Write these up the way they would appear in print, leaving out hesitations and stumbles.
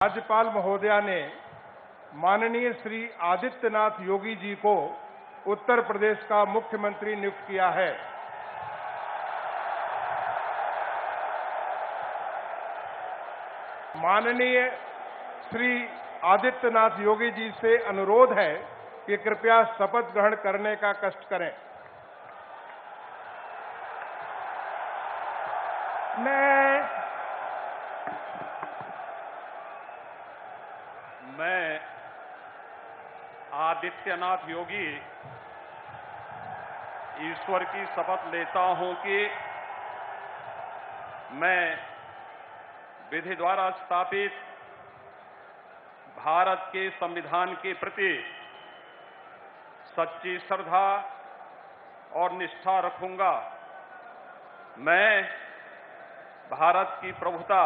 राज्यपाल महोदया ने माननीय श्री आदित्यनाथ योगी जी को उत्तर प्रदेश का मुख्यमंत्री नियुक्त किया है। माननीय श्री आदित्यनाथ योगी जी से अनुरोध है कि कृपया शपथ ग्रहण करने का कष्ट करें। मैं आदित्यनाथ योगी ईश्वर की शपथ लेता हूं कि मैं विधि द्वारा स्थापित भारत के संविधान के प्रति सच्ची श्रद्धा और निष्ठा रखूंगा। मैं भारत की प्रभुता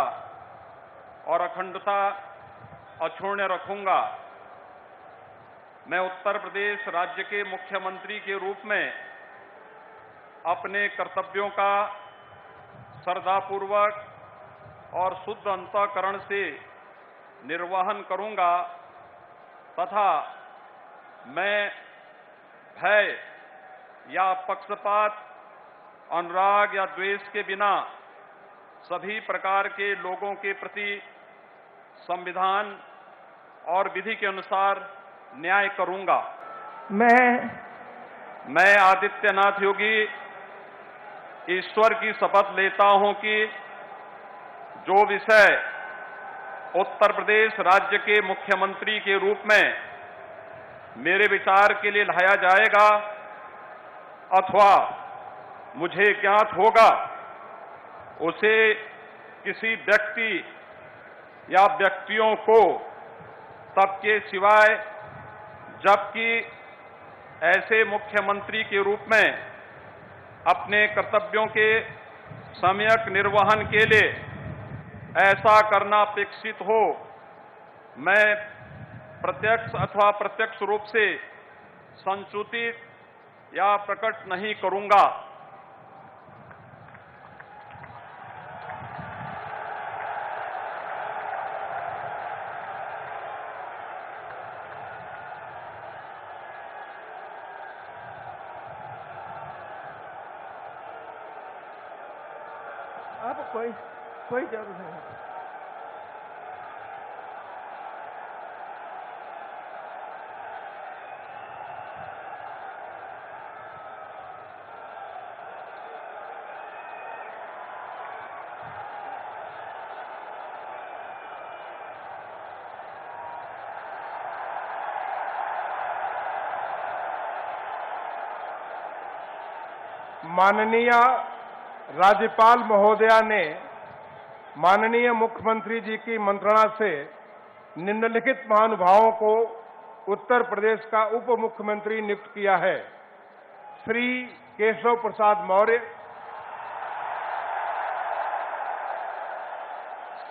और अखंडता अक्षुण्य रखूंगा। मैं उत्तर प्रदेश राज्य के मुख्यमंत्री के रूप में अपने कर्तव्यों का श्रद्धापूर्वक और शुद्ध अंतःकरण से निर्वहन करूंगा तथा मैं भय या पक्षपात, अनुराग या द्वेष के बिना सभी प्रकार के लोगों के प्रति संविधान और विधि के अनुसार न्याय करूंगा। मैं आदित्यनाथ योगी ईश्वर की शपथ लेता हूं कि जो विषय उत्तर प्रदेश राज्य के मुख्यमंत्री के रूप में मेरे विचार के लिए लाया जाएगा अथवा मुझे ज्ञात होगा, उसे किसी व्यक्ति या व्यक्तियों को तब के सिवाय जबकि ऐसे मुख्यमंत्री के रूप में अपने कर्तव्यों के सम्यक निर्वहन के लिए ऐसा करना अपेक्षित हो, मैं प्रत्यक्ष अथवा अप्रत्यक्ष रूप से संसूचित या प्रकट नहीं करूंगा। अब कोई जरूरत नहीं है। माननीय राज्यपाल महोदया ने माननीय मुख्यमंत्री जी की मंत्रणा से निम्नलिखित महानुभावों को उत्तर प्रदेश का उप मुख्यमंत्री नियुक्त किया है। श्री केशव प्रसाद मौर्य,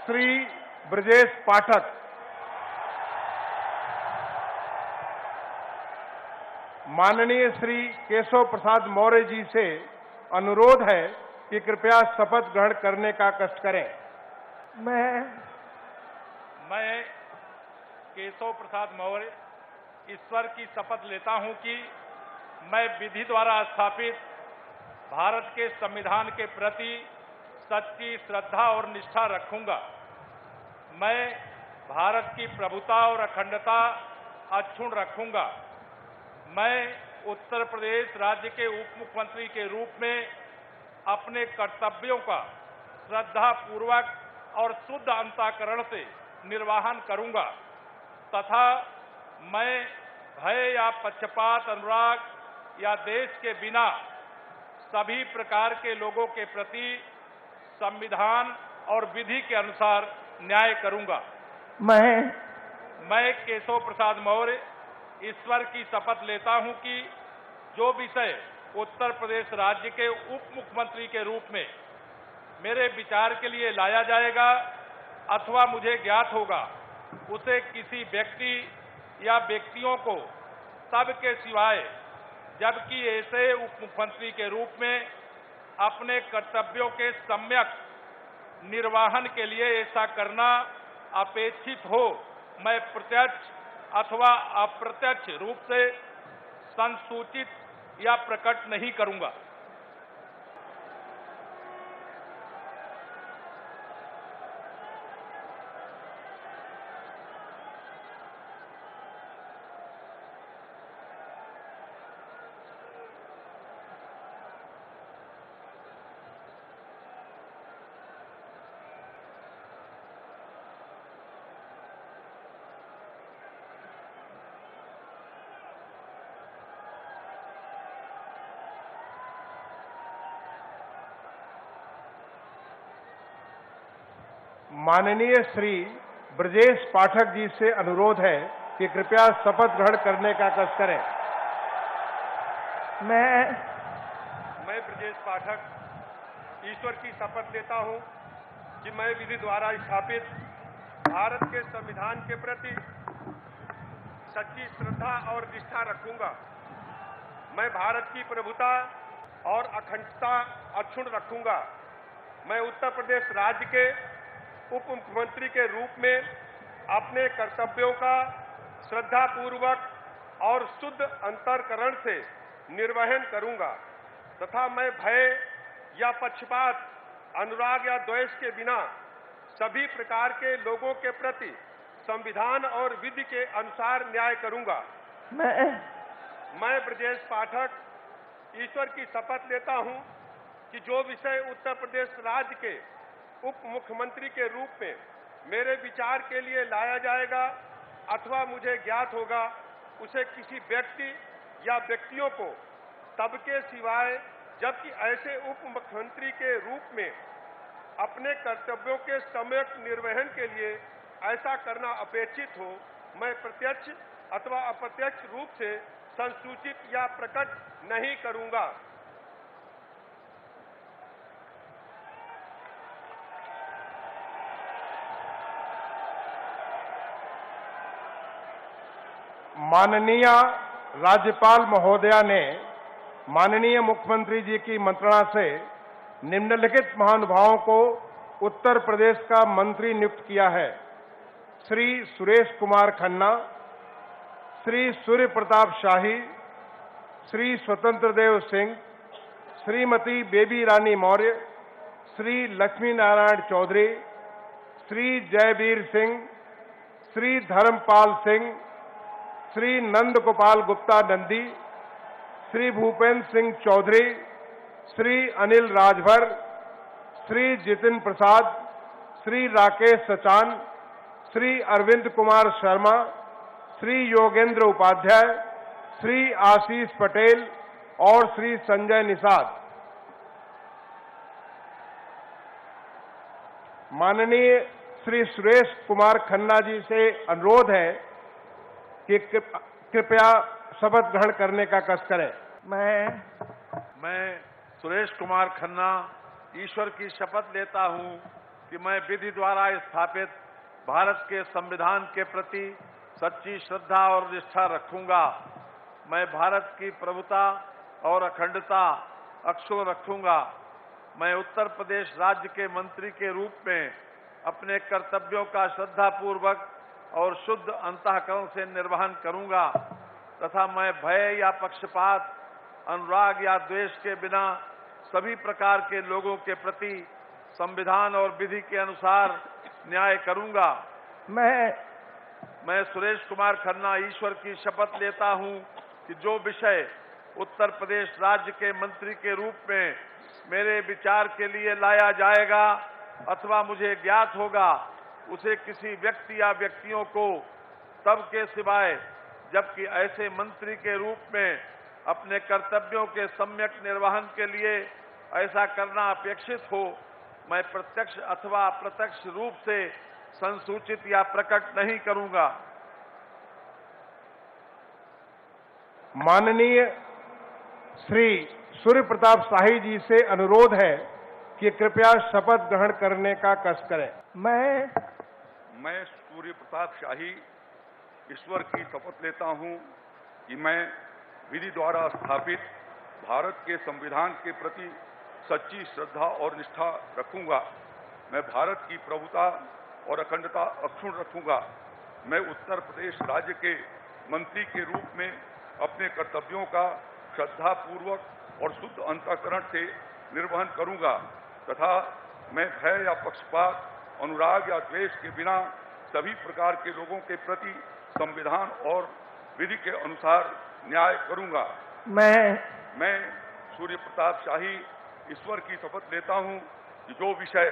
श्री ब्रजेश पाठक, माननीय श्री केशव प्रसाद मौर्य जी से अनुरोध है कि कृपया शपथ ग्रहण करने का कष्ट करें। मैं केशव प्रसाद मौर्य ईश्वर की शपथ लेता हूं कि मैं विधि द्वारा स्थापित भारत के संविधान के प्रति सच्ची श्रद्धा और निष्ठा रखूंगा। मैं भारत की प्रभुता और अखंडता अक्षुण्ण रखूंगा। मैं उत्तर प्रदेश राज्य के उप मुख्यमंत्री के रूप में अपने कर्तव्यों का श्रद्धापूर्वक और शुद्ध अंतःकरण से निर्वहन करूंगा तथा मैं भय या पक्षपात, अनुराग या देश के बिना सभी प्रकार के लोगों के प्रति संविधान और विधि के अनुसार न्याय करूंगा। मैं केशव प्रसाद मौर्य ईश्वर की शपथ लेता हूं कि जो विषय उत्तर प्रदेश राज्य के उप मुख्यमंत्री के रूप में मेरे विचार के लिए लाया जाएगा अथवा मुझे ज्ञात होगा, उसे किसी व्यक्ति या व्यक्तियों को तब के सिवाय जबकि ऐसे उप मुख्यमंत्री के रूप में अपने कर्तव्यों के सम्यक निर्वहन के लिए ऐसा करना अपेक्षित हो, मैं प्रत्यक्ष अथवा अप्रत्यक्ष रूप से संसूचित या प्रकट नहीं करूंगा। माननीय श्री ब्रजेश पाठक जी से अनुरोध है कि कृपया शपथ ग्रहण करने का कष्ट करें। मैं ब्रजेश पाठक ईश्वर की शपथ लेता हूं कि मैं विधि द्वारा स्थापित भारत के संविधान के प्रति सच्ची श्रद्धा और निष्ठा रखूंगा। मैं भारत की प्रभुता और अखंडता अक्षुण्ण रखूंगा। मैं उत्तर प्रदेश राज्य के उप मुख्यमंत्री के रूप में अपने कर्तव्यों का श्रद्धापूर्वक और शुद्ध अंतःकरण से निर्वहन करूंगा तथा मैं भय या पक्षपात, अनुराग या द्वेष के बिना सभी प्रकार के लोगों के प्रति संविधान और विधि के अनुसार न्याय करूंगा। मैं ब्रजेश पाठक ईश्वर की शपथ लेता हूं कि जो विषय उत्तर प्रदेश राज्य के उप मुख्यमंत्री के रूप में मेरे विचार के लिए लाया जाएगा अथवा मुझे ज्ञात होगा, उसे किसी व्यक्ति या व्यक्तियों को तब के सिवाय जबकि ऐसे उप मुख्यमंत्री के रूप में अपने कर्तव्यों के सम्यक निर्वहन के लिए ऐसा करना अपेक्षित हो, मैं प्रत्यक्ष अथवा अप्रत्यक्ष रूप से संसूचित या प्रकट नहीं करूंगा। माननीय राज्यपाल महोदया ने माननीय मुख्यमंत्री जी की मंत्रणा से निम्नलिखित महानुभावों को उत्तर प्रदेश का मंत्री नियुक्त किया है। श्री सुरेश कुमार खन्ना, श्री सूर्य प्रताप शाही, श्री स्वतंत्र देव सिंह, श्रीमती बेबी रानी मौर्य, श्री लक्ष्मी नारायण चौधरी, श्री जयवीर सिंह, श्री धर्मपाल सिंह, श्री नंद गोपाल गुप्ता नंदी, श्री भूपेंद्र सिंह चौधरी, श्री अनिल राजभर, श्री जितिन प्रसाद, श्री राकेश सचान, श्री अरविंद कुमार शर्मा, श्री योगेंद्र उपाध्याय, श्री आशीष पटेल और श्री संजय निषाद। माननीय श्री सुरेश कुमार खन्ना जी से अनुरोध है कि कृपया शपथ ग्रहण करने का कष्ट करें। मैं सुरेश कुमार खन्ना ईश्वर की शपथ लेता हूं कि मैं विधि द्वारा स्थापित भारत के संविधान के प्रति सच्ची श्रद्धा और निष्ठा रखूंगा। मैं भारत की प्रभुता और अखंडता अक्षुण्ण रखूंगा। मैं उत्तर प्रदेश राज्य के मंत्री के रूप में अपने कर्तव्यों का श्रद्धापूर्वक और शुद्ध अंतःकरण से निर्वहन करूंगा तथा मैं भय या पक्षपात, अनुराग या द्वेष के बिना सभी प्रकार के लोगों के प्रति संविधान और विधि के अनुसार न्याय करूंगा। मैं सुरेश कुमार खन्ना ईश्वर की शपथ लेता हूं कि जो विषय उत्तर प्रदेश राज्य के मंत्री के रूप में मेरे विचार के लिए लाया जाएगा अथवा मुझे ज्ञात होगा, उसे किसी व्यक्ति या व्यक्तियों को तब के सिवाय जबकि ऐसे मंत्री के रूप में अपने कर्तव्यों के सम्यक निर्वहन के लिए ऐसा करना अपेक्षित हो, मैं प्रत्यक्ष अथवा अप्रत्यक्ष रूप से संसूचित या प्रकट नहीं करूंगा। माननीय श्री सूर्य प्रताप शाही जी से अनुरोध है कि कृपया शपथ ग्रहण करने का कष्ट करें। मैं सूर्य प्रताप शाही ईश्वर की शपथ लेता हूं कि मैं विधि द्वारा स्थापित भारत के संविधान के प्रति सच्ची श्रद्धा और निष्ठा रखूंगा। मैं भारत की प्रभुता और अखंडता अक्षुण्ण रखूंगा। मैं उत्तर प्रदेश राज्य के मंत्री के रूप में अपने कर्तव्यों का श्रद्धापूर्वक और शुद्ध अंतःकरण से निर्वहन करूंगा तथा मैं भय या पक्षपात, अनुराग या द्वेष के बिना सभी प्रकार के लोगों के प्रति संविधान और विधि के अनुसार न्याय करूंगा। मैं सूर्य प्रताप शाही ईश्वर की शपथ लेता हूं कि जो विषय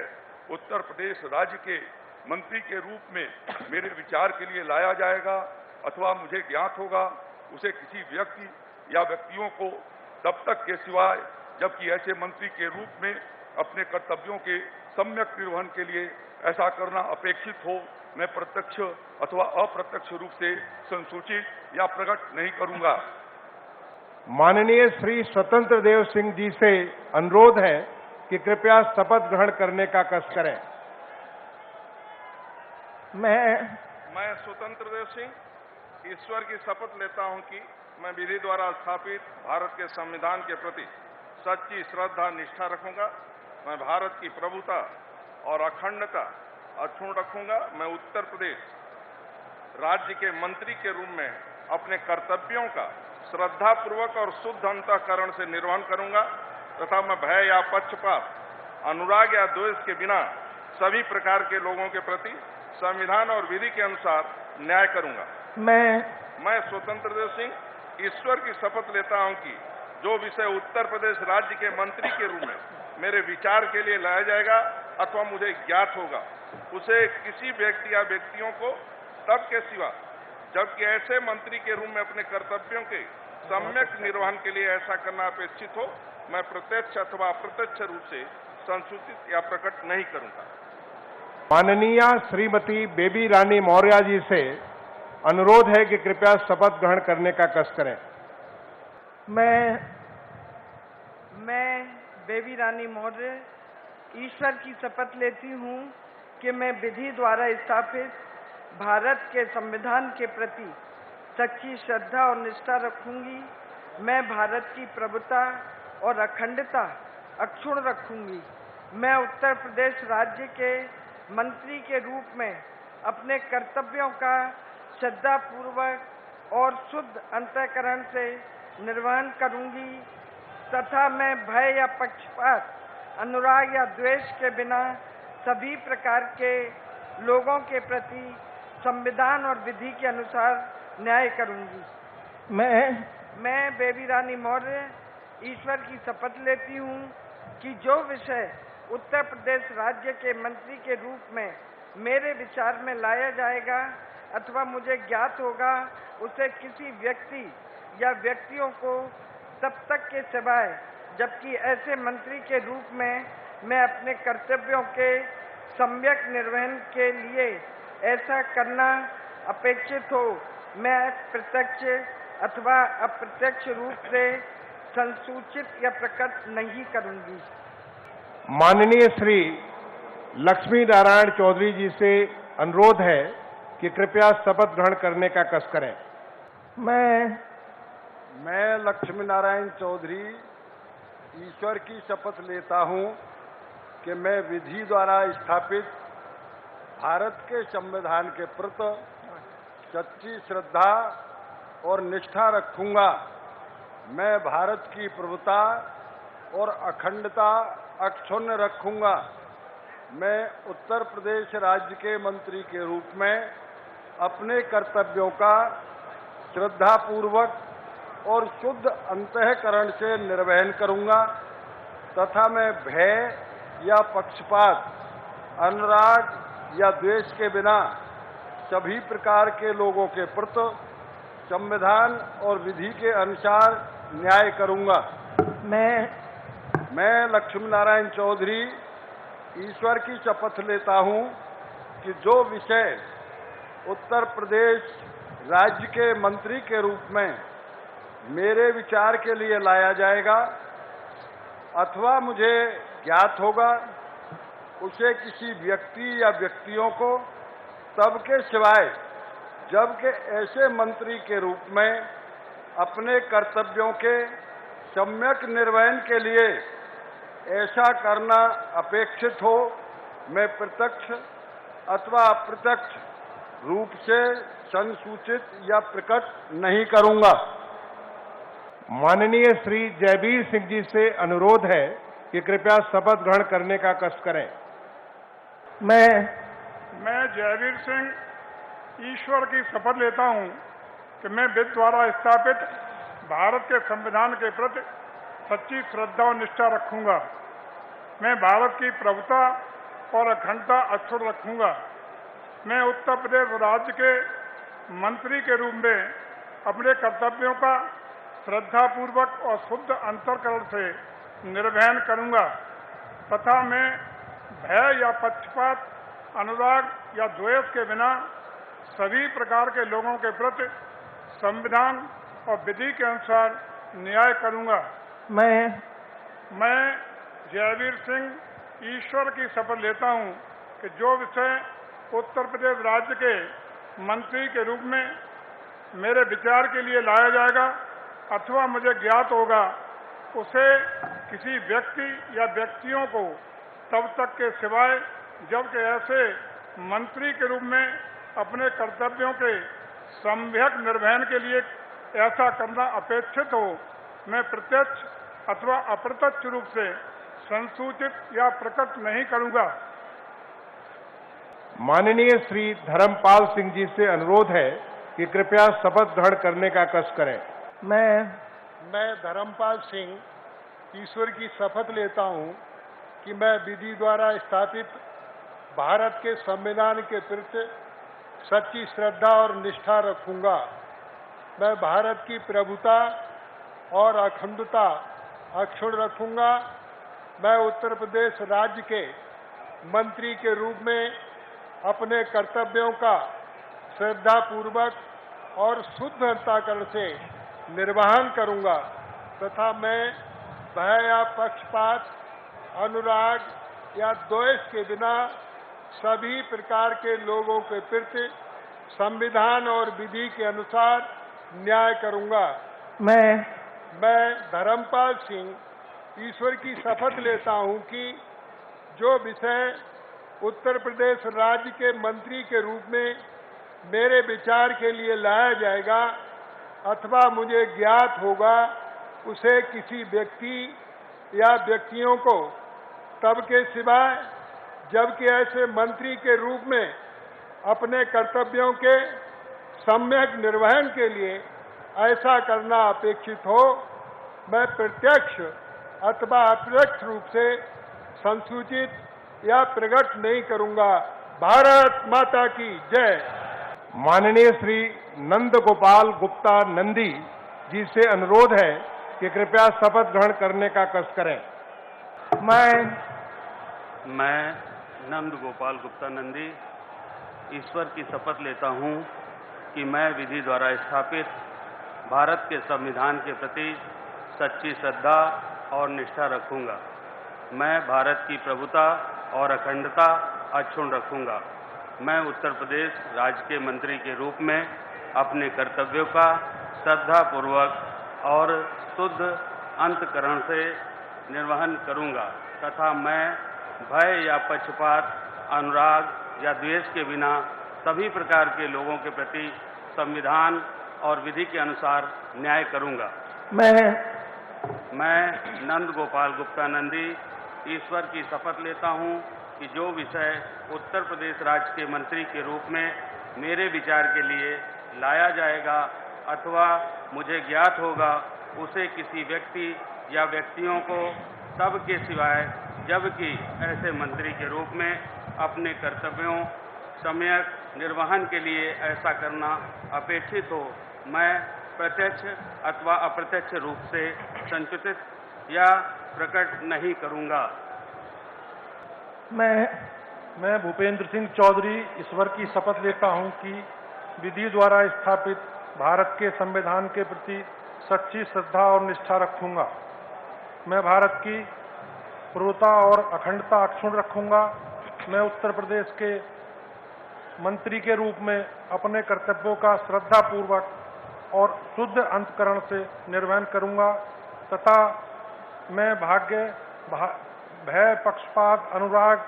उत्तर प्रदेश राज्य के मंत्री के रूप में मेरे विचार के लिए लाया जाएगा अथवा मुझे ज्ञात होगा, उसे किसी व्यक्ति या व्यक्तियों को तब तक के सिवाय जबकि ऐसे मंत्री के रूप में अपने कर्तव्यों के सम्यक निर्वहन के लिए ऐसा करना अपेक्षित हो, मैं प्रत्यक्ष अथवा अप्रत्यक्ष रूप से संसूचित या प्रकट नहीं करूंगा। माननीय श्री स्वतंत्र देव सिंह जी से अनुरोध है कि कृपया शपथ ग्रहण करने का कष्ट करें। मैं स्वतंत्र देव सिंह ईश्वर की शपथ लेता हूं कि मैं विधि द्वारा स्थापित भारत के संविधान के प्रति सच्ची श्रद्धा निष्ठा रखूंगा। मैं भारत की प्रभुता और अखंडता अक्षुण्ण रखूंगा। मैं उत्तर प्रदेश राज्य के मंत्री के रूप में अपने कर्तव्यों का श्रद्धापूर्वक और शुद्ध अंतःकरण से निर्वहन करूंगा तथा मैं भय या पक्षपात, अनुराग या द्वेष के बिना सभी प्रकार के लोगों के प्रति संविधान और विधि के अनुसार न्याय करूंगा। मैं स्वतंत्र देव सिंह ईश्वर की शपथ लेता हूं कि जो विषय उत्तर प्रदेश राज्य के मंत्री के रूप में मेरे विचार के लिए लाया जाएगा अथवा मुझे ज्ञात होगा, उसे किसी व्यक्ति या व्यक्तियों को तब के सिवा जबकि ऐसे मंत्री के रूप में अपने कर्तव्यों के सम्यक निर्वहन के लिए ऐसा करना अपेक्षित हो, मैं प्रत्यक्ष अथवा अप्रत्यक्ष रूप से संसूचित या प्रकट नहीं करूंगा। माननीय श्रीमती बेबी रानी मौर्य जी से अनुरोध है कि कृपया शपथ ग्रहण करने का कष्ट करें। मैं बेबी रानी मौर्य ईश्वर की शपथ लेती हूँ कि मैं विधि द्वारा स्थापित भारत के संविधान के प्रति सच्ची श्रद्धा और निष्ठा रखूंगी। मैं भारत की प्रभुता और अखंडता अक्षुण्ण रखूंगी। मैं उत्तर प्रदेश राज्य के मंत्री के रूप में अपने कर्तव्यों का श्रद्धापूर्वक और शुद्ध अंतःकरण से निर्वहन करूंगी तथा मैं भय या पक्षपात, अनुराग या द्वेष के बिना सभी प्रकार के लोगों के प्रति संविधान और विधि के अनुसार न्याय करूंगी। मैं बेबी रानी मौर्य ईश्वर की शपथ लेती हूँ कि जो विषय उत्तर प्रदेश राज्य के मंत्री के रूप में मेरे विचार में लाया जाएगा अथवा मुझे ज्ञात होगा, उसे किसी व्यक्ति या व्यक्तियों को तब तक के सिवाय जबकि ऐसे मंत्री के रूप में मैं अपने कर्तव्यों के सम्यक निर्वहन के लिए ऐसा करना अपेक्षित हो, मैं प्रत्यक्ष अथवा अप्रत्यक्ष रूप से संसूचित या प्रकट नहीं करूंगी। माननीय श्री लक्ष्मी नारायण चौधरी जी से अनुरोध है कि कृपया शपथ ग्रहण करने का कष्ट करें। मैं लक्ष्मी नारायण चौधरी ईश्वर की शपथ लेता हूं कि मैं विधि द्वारा स्थापित भारत के संविधान के प्रति सच्ची श्रद्धा और निष्ठा रखूंगा। मैं भारत की प्रभुता और अखंडता अक्षुण्ण रखूंगा। मैं उत्तर प्रदेश राज्य के मंत्री के रूप में अपने कर्तव्यों का श्रद्धापूर्वक और शुद्ध अंतःकरण से निर्वहन करूंगा तथा मैं भय या पक्षपात, अनुराग या द्वेष के बिना सभी प्रकार के लोगों के प्रति संविधान और विधि के अनुसार न्याय करूंगा। मैं लक्ष्मी नारायण चौधरी ईश्वर की शपथ लेता हूं कि जो विषय उत्तर प्रदेश राज्य के मंत्री के रूप में मेरे विचार के लिए लाया जाएगा अथवा मुझे ज्ञात होगा, उसे किसी व्यक्ति या व्यक्तियों को तब के सिवाय जबकि ऐसे मंत्री के रूप में अपने कर्तव्यों के सम्यक निर्वहन के लिए ऐसा करना अपेक्षित हो, मैं प्रत्यक्ष अथवा अप्रत्यक्ष रूप से संसूचित या प्रकट नहीं करूंगा। माननीय श्री जयवीर सिंह जी से अनुरोध है कि कृपया शपथ ग्रहण करने का कष्ट करें। मैं जयवीर सिंह ईश्वर की शपथ लेता हूं कि मैं विधि द्वारा स्थापित भारत के संविधान के प्रति सच्ची श्रद्धा और निष्ठा रखूंगा। मैं भारत की प्रभुता और अखंडता अक्षुण्ण रखूंगा। मैं उत्तर प्रदेश राज्य के मंत्री के रूप में अपने कर्तव्यों का श्रद्धापूर्वक और शुद्ध अंतःकरण से निर्वहन करूंगा तथा मैं भय या पक्षपात, अनुराग या द्वेष के बिना सभी प्रकार के लोगों के प्रति संविधान और विधि के अनुसार न्याय करूंगा। मैं जयवीर सिंह ईश्वर की शपथ लेता हूं कि जो विषय उत्तर प्रदेश राज्य के मंत्री के रूप में मेरे विचार के लिए लाया जाएगा अथवा मुझे ज्ञात होगा, उसे किसी व्यक्ति या व्यक्तियों को तब तक के सिवाय जबकि ऐसे मंत्री के रूप में अपने कर्तव्यों के सम्यक निर्वहन के लिए ऐसा करना अपेक्षित हो, मैं प्रत्यक्ष अथवा अप्रत्यक्ष रूप से संसूचित या प्रकट नहीं करूंगा। माननीय श्री धर्मपाल सिंह जी से अनुरोध है कि कृपया शपथ ग्रहण करने का कष्ट करें। मैं धर्मपाल सिंह ईश्वर की शपथ लेता हूं कि मैं विधि द्वारा स्थापित भारत के संविधान के प्रति सच्ची श्रद्धा और निष्ठा रखूंगा। मैं भारत की प्रभुता और अखंडता अक्षुण्ण रखूंगा। मैं उत्तर प्रदेश राज्य के मंत्री के रूप में अपने कर्तव्यों का श्रद्धापूर्वक और शुद्ध अंतःकरण से निर्वहन करूंगा तथा मैं भय या पक्षपात, अनुराग या द्वेष के बिना सभी प्रकार के लोगों के प्रति संविधान और विधि के अनुसार न्याय करूंगा। मैं धर्मपाल सिंह ईश्वर की शपथ लेता हूं कि जो विषय उत्तर प्रदेश राज्य के मंत्री के रूप में मेरे विचार के लिए लाया जाएगा अथवा मुझे ज्ञात होगा, उसे किसी व्यक्ति या व्यक्तियों को तब के सिवाय जबकि ऐसे मंत्री के रूप में अपने कर्तव्यों के सम्यक निर्वहन के लिए ऐसा करना अपेक्षित हो, मैं प्रत्यक्ष अथवा अप्रत्यक्ष रूप से संसूचित या प्रकट नहीं करूंगा। भारत माता की जय। माननीय श्री नंद गोपाल गुप्ता नंदी जी से अनुरोध है कि कृपया शपथ ग्रहण करने का कष्ट करें। मैं नंद गोपाल गुप्ता नंदी ईश्वर की शपथ लेता हूं कि मैं विधि द्वारा स्थापित भारत के संविधान के प्रति सच्ची श्रद्धा और निष्ठा रखूंगा। मैं भारत की प्रभुता और अखंडता अक्षुण्ण रखूंगा। मैं उत्तर प्रदेश राज्य के मंत्री के रूप में अपने कर्तव्यों का श्रद्धापूर्वक और शुद्ध अंतःकरण से निर्वहन करूंगा तथा मैं भय या पक्षपात, अनुराग या द्वेष के बिना सभी प्रकार के लोगों के प्रति संविधान और विधि के अनुसार न्याय करूंगा। मैं नंद गोपाल गुप्ता नंदी ईश्वर की शपथ लेता हूं कि जो विषय उत्तर प्रदेश राज्य के मंत्री के रूप में मेरे विचार के लिए लाया जाएगा अथवा मुझे ज्ञात होगा, उसे किसी व्यक्ति या व्यक्तियों को तब के सिवाय जबकि ऐसे मंत्री के रूप में अपने कर्तव्यों सम्यक निर्वहन के लिए ऐसा करना अपेक्षित हो, मैं प्रत्यक्ष अथवा अप्रत्यक्ष रूप से संसूचित या प्रकट नहीं करूंगा। मैं भूपेंद्र सिंह चौधरी ईश्वर की शपथ लेता हूं कि विधि द्वारा स्थापित भारत के संविधान के प्रति सच्ची श्रद्धा और निष्ठा रखूंगा। मैं भारत की प्रभुता और अखंडता अक्षुण्ण रखूंगा। मैं उत्तर प्रदेश के मंत्री के रूप में अपने कर्तव्यों का श्रद्धापूर्वक और शुद्ध अंतःकरण से निर्वहन करूंगा तथा मैं भय, पक्षपात, अनुराग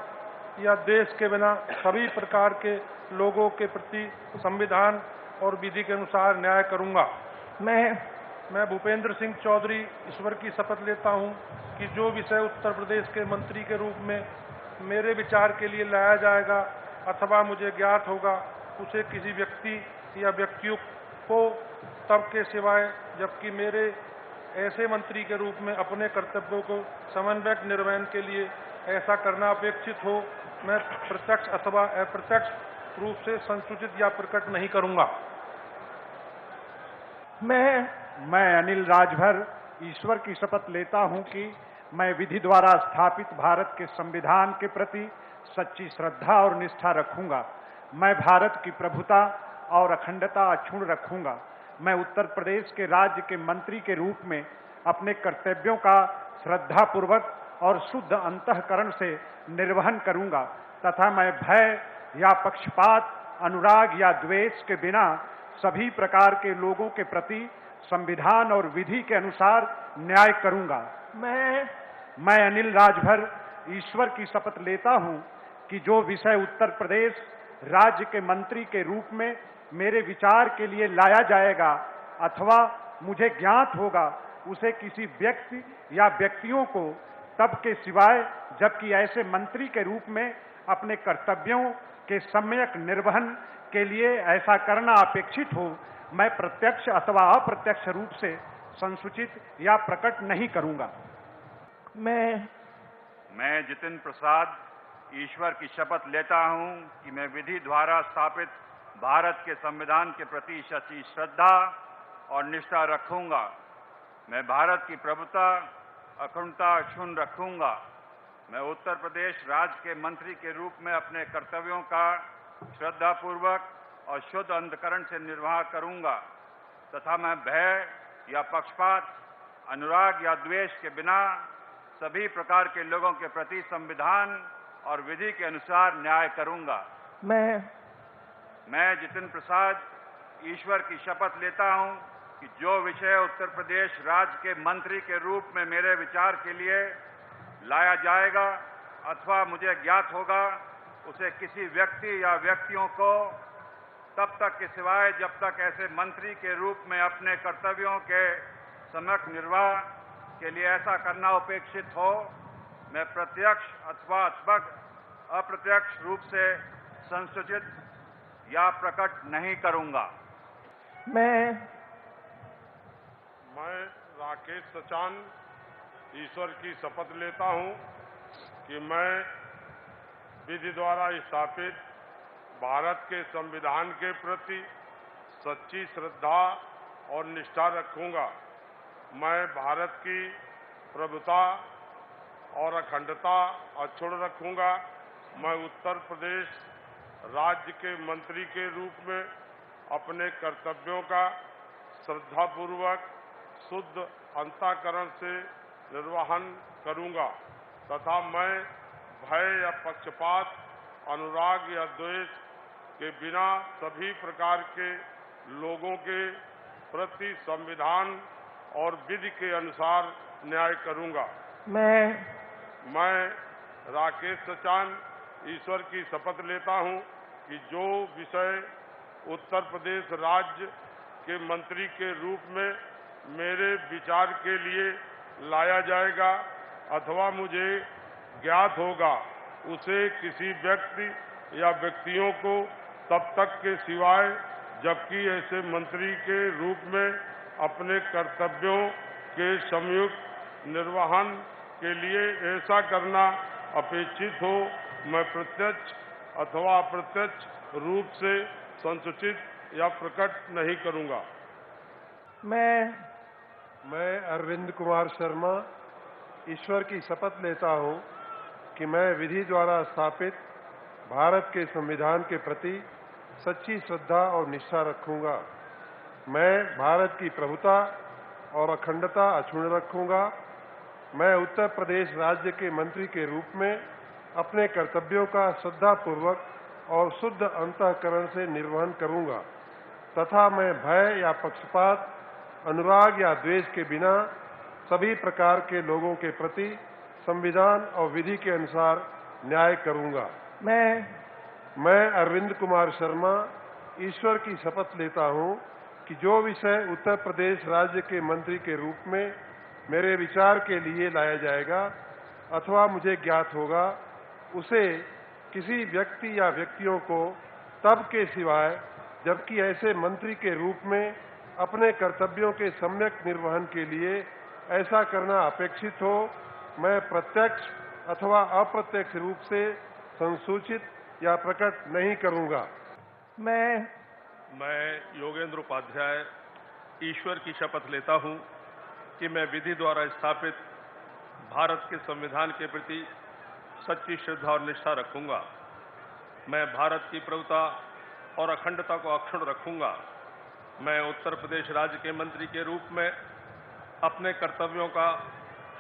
या द्वेष के बिना सभी प्रकार के लोगों के प्रति संविधान और विधि के अनुसार न्याय करूंगा। मैं भूपेंद्र सिंह चौधरी ईश्वर की शपथ लेता हूं कि जो विषय उत्तर प्रदेश के मंत्री के रूप में मेरे विचार के लिए लाया जाएगा अथवा मुझे ज्ञात होगा, उसे किसी व्यक्ति या व्यक्तियों को तब के सिवाय जबकि मेरे ऐसे मंत्री के रूप में अपने कर्तव्यों को समन्वयक निर्वहन के लिए ऐसा करना अपेक्षित हो, मैं प्रत्यक्ष अथवा अप्रत्यक्ष रूप से संसूचित या प्रकट नहीं करूंगा। मैं अनिल राजभर ईश्वर की शपथ लेता हूं कि मैं विधि द्वारा स्थापित भारत के संविधान के प्रति सच्ची श्रद्धा और निष्ठा रखूंगा। मैं भारत की प्रभुता और अखंडता अक्षुण्ण रखूंगा। मैं उत्तर प्रदेश के राज्य के मंत्री के रूप में अपने कर्तव्यों का श्रद्धापूर्वक और शुद्ध अंतःकरण से निर्वहन करूंगा तथा मैं भय या पक्षपात, अनुराग या द्वेष के बिना सभी प्रकार के लोगों के प्रति संविधान और विधि के अनुसार न्याय करूंगा। मैं अनिल राजभर ईश्वर की शपथ लेता हूं कि जो विषय उत्तर प्रदेश राज्य के मंत्री के रूप में मेरे विचार के लिए लाया जाएगा अथवा मुझे ज्ञात होगा, उसे किसी व्यक्ति या व्यक्तियों को तब के सिवाय जबकि ऐसे मंत्री के रूप में अपने कर्तव्यों के सम्यक निर्वहन के लिए ऐसा करना अपेक्षित हो, मैं प्रत्यक्ष अथवा अप्रत्यक्ष रूप से संसूचित या प्रकट नहीं करूंगा। मैं जितेंद्र प्रसाद ईश्वर की शपथ लेता हूं कि मैं विधि द्वारा स्थापित भारत के संविधान के प्रति सच्ची श्रद्धा और निष्ठा रखूंगा। मैं भारत की प्रभुता, अखंडता अक्षुण्ण रखूंगा। मैं उत्तर प्रदेश राज्य के मंत्री के रूप में अपने कर्तव्यों का श्रद्धापूर्वक और शुद्ध अंतःकरण से निर्वाह करूंगा तथा मैं भय या पक्षपात, अनुराग या द्वेष के बिना सभी प्रकार के लोगों के प्रति संविधान और विधि के अनुसार न्याय करूंगा। मैं जितेंद्र प्रसाद ईश्वर की शपथ लेता हूं कि जो विषय उत्तर प्रदेश राज्य के मंत्री के रूप में मेरे विचार के लिए लाया जाएगा अथवा मुझे ज्ञात होगा, उसे किसी व्यक्ति या व्यक्तियों को तब तक के सिवाय जब तक ऐसे मंत्री के रूप में अपने कर्तव्यों के सम्यक निर्वाह के लिए ऐसा करना अपेक्षित हो, मैं प्रत्यक्ष अथवा अप्रत्यक्ष रूप से संसूचित या प्रकट नहीं करूंगा। मैं राकेश सचान ईश्वर की शपथ लेता हूं कि मैं विधि द्वारा स्थापित भारत के संविधान के प्रति सच्ची श्रद्धा और निष्ठा रखूंगा। मैं भारत की प्रभुता और अखंडता अक्षुण्ण रखूंगा। मैं उत्तर प्रदेश राज्य के मंत्री के रूप में अपने कर्तव्यों का श्रद्धापूर्वक शुद्ध अंतःकरण से निर्वहन करूंगा तथा मैं भय या पक्षपात, अनुराग या द्वेष के बिना सभी प्रकार के लोगों के प्रति संविधान और विधि के अनुसार न्याय करूंगा। मैं राकेश सचान ईश्वर की शपथ लेता हूं कि जो विषय उत्तर प्रदेश राज्य के मंत्री के रूप में मेरे विचार के लिए लाया जाएगा अथवा मुझे ज्ञात होगा, उसे किसी व्यक्ति या व्यक्तियों को तब तक के सिवाय जबकि ऐसे मंत्री के रूप में अपने कर्तव्यों के संयुक्त निर्वहन के लिए ऐसा करना अपेक्षित हो, मैं प्रत्यक्ष अथवा अप्रत्यक्ष रूप से संसूचित या प्रकट नहीं करूंगा। मैं अरविंद कुमार शर्मा ईश्वर की शपथ लेता हूं कि मैं विधि द्वारा स्थापित भारत के संविधान के प्रति सच्ची श्रद्धा और निष्ठा रखूंगा। मैं भारत की प्रभुता और अखंडता अक्षुण्ण रखूंगा। मैं उत्तर प्रदेश राज्य के मंत्री के रूप में अपने कर्तव्यों का श्रद्धापूर्वक और शुद्ध अंतःकरण से निर्वहन करूंगा तथा मैं भय या पक्षपात, अनुराग या द्वेष के बिना सभी प्रकार के लोगों के प्रति संविधान और विधि के अनुसार न्याय करूंगा। मैं अरविंद कुमार शर्मा ईश्वर की शपथ लेता हूं कि जो विषय उत्तर प्रदेश राज्य के मंत्री के रूप में मेरे विचार के लिए लाया जाएगा अथवा मुझे ज्ञात होगा, उसे किसी व्यक्ति या व्यक्तियों को तब के सिवाय जबकि ऐसे मंत्री के रूप में अपने कर्तव्यों के सम्यक निर्वहन के लिए ऐसा करना अपेक्षित हो, मैं प्रत्यक्ष अथवा अप्रत्यक्ष रूप से संसूचित या प्रकट नहीं करूंगा। मैं योगेंद्र उपाध्याय ईश्वर की शपथ लेता हूं कि मैं विधि द्वारा स्थापित भारत के संविधान के प्रति सच्ची श्रद्धा और निष्ठा रखूंगा। मैं भारत की प्रभुता और अखंडता को अक्षुण्ण रखूंगा। मैं उत्तर प्रदेश राज्य के मंत्री के रूप में अपने कर्तव्यों का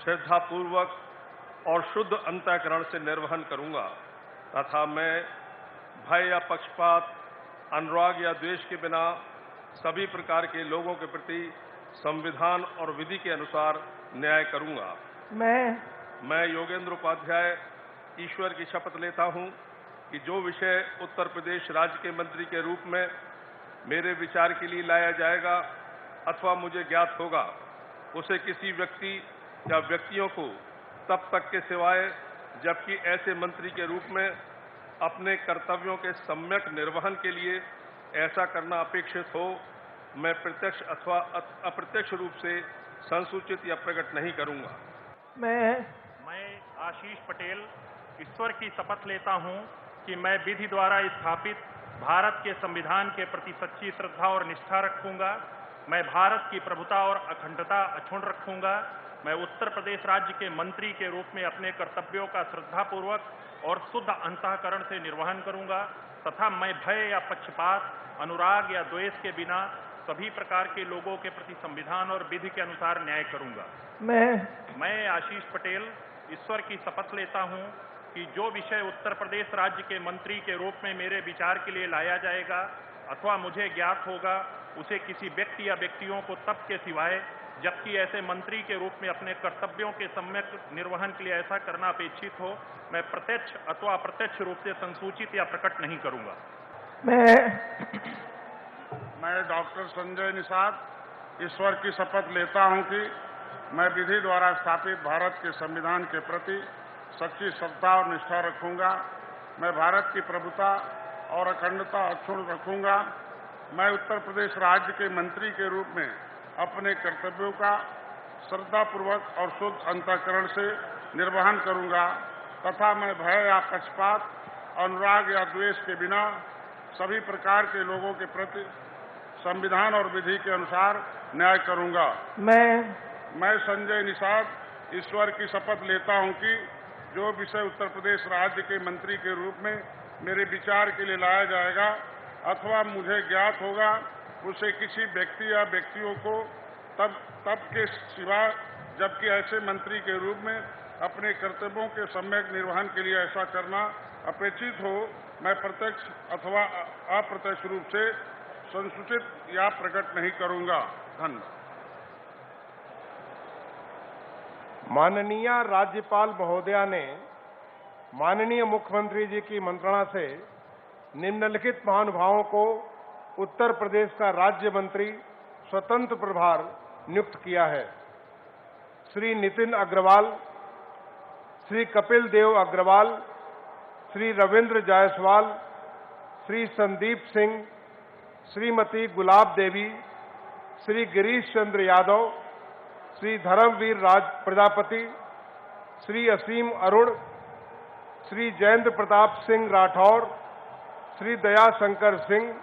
श्रद्धापूर्वक और शुद्ध अंतःकरण से निर्वहन करूंगा तथा मैं भय या पक्षपात, अनुराग या द्वेष के बिना सभी प्रकार के लोगों के प्रति संविधान और विधि के अनुसार न्याय करूंगा। मैं योगेंद्र उपाध्याय ईश्वर की शपथ लेता हूं कि जो विषय उत्तर प्रदेश राज्य के मंत्री के रूप में मेरे विचार के लिए लाया जाएगा अथवा मुझे ज्ञात होगा, उसे किसी व्यक्ति या व्यक्तियों को तब तक के सिवाय जबकि ऐसे मंत्री के रूप में अपने कर्तव्यों के सम्यक निर्वहन के लिए ऐसा करना अपेक्षित हो, मैं प्रत्यक्ष अथवा अप्रत्यक्ष रूप से संसूचित या प्रकट नहीं करूंगा। मैं आशीष पटेल ईश्वर की शपथ लेता हूं कि मैं विधि द्वारा स्थापित भारत के संविधान के प्रति सच्ची श्रद्धा और निष्ठा रखूंगा। मैं भारत की प्रभुता और अखंडता अक्षुण्ण रखूंगा। मैं उत्तर प्रदेश राज्य के मंत्री के रूप में अपने कर्तव्यों का श्रद्धापूर्वक और शुद्ध अंतःकरण से निर्वहन करूंगा तथा मैं भय या पक्षपात, अनुराग या द्वेष के बिना सभी प्रकार के लोगों के प्रति संविधान और विधि के अनुसार न्याय करूंगा। मैं आशीष पटेल ईश्वर की शपथ लेता हूं कि जो विषय उत्तर प्रदेश राज्य के मंत्री के रूप में मेरे विचार के लिए लाया जाएगा अथवा मुझे ज्ञात होगा, उसे किसी व्यक्ति या व्यक्तियों को तब के सिवाय जबकि ऐसे मंत्री के रूप में अपने कर्तव्यों के सम्यक निर्वहन के लिए ऐसा करना अपेक्षित हो, मैं प्रत्यक्ष अथवा अप्रत्यक्ष रूप से संसूचित या प्रकट नहीं करूंगा। मैं डॉक्टर संजय निषाद ईश्वर की शपथ लेता हूं कि मैं विधि द्वारा स्थापित भारत के संविधान के प्रति सच्ची श्रद्धा और निष्ठा रखूंगा। मैं भारत की प्रभुता और अखंडता अक्षुण्ण रखूंगा। मैं उत्तर प्रदेश राज्य के मंत्री के रूप में अपने कर्तव्यों का श्रद्धापूर्वक और शुद्ध अंतःकरण से निर्वहन करूंगा तथा मैं भय या पक्षपात, अनुराग या द्वेष के बिना सभी प्रकार के लोगों के प्रति संविधान और विधि के अनुसार न्याय करूंगा। मैं संजय निषाद ईश्वर की शपथ लेता हूं कि जो विषय उत्तर प्रदेश राज्य के मंत्री के रूप में मेरे विचार के लिए लाया जाएगा अथवा मुझे ज्ञात होगा, उसे किसी व्यक्ति या व्यक्तियों को तब के सिवा जबकि ऐसे मंत्री के रूप में अपने कर्तव्यों के सम्यक निर्वहन के लिए ऐसा करना अपेक्षित हो, मैं प्रत्यक्ष अथवा अप्रत्यक्ष रूप से संसूचित या प्रकट नहीं करूंगा। धन्यवाद। माननीय राज्यपाल महोदया ने माननीय मुख्यमंत्री जी की मंत्रणा से निम्नलिखित महानुभावों को उत्तर प्रदेश का राज्य मंत्री स्वतंत्र प्रभार नियुक्त किया है। श्री नितिन अग्रवाल, श्री कपिल देव अग्रवाल, श्री रविंद्र जायसवाल, श्री संदीप सिंह, श्रीमती गुलाब देवी, श्री गिरीश चंद्र यादव, श्री धर्मवीर राज प्रजापति, श्री असीम अरुण, श्री जयेंद्र प्रताप सिंह राठौर, श्री दया शंकर सिंह,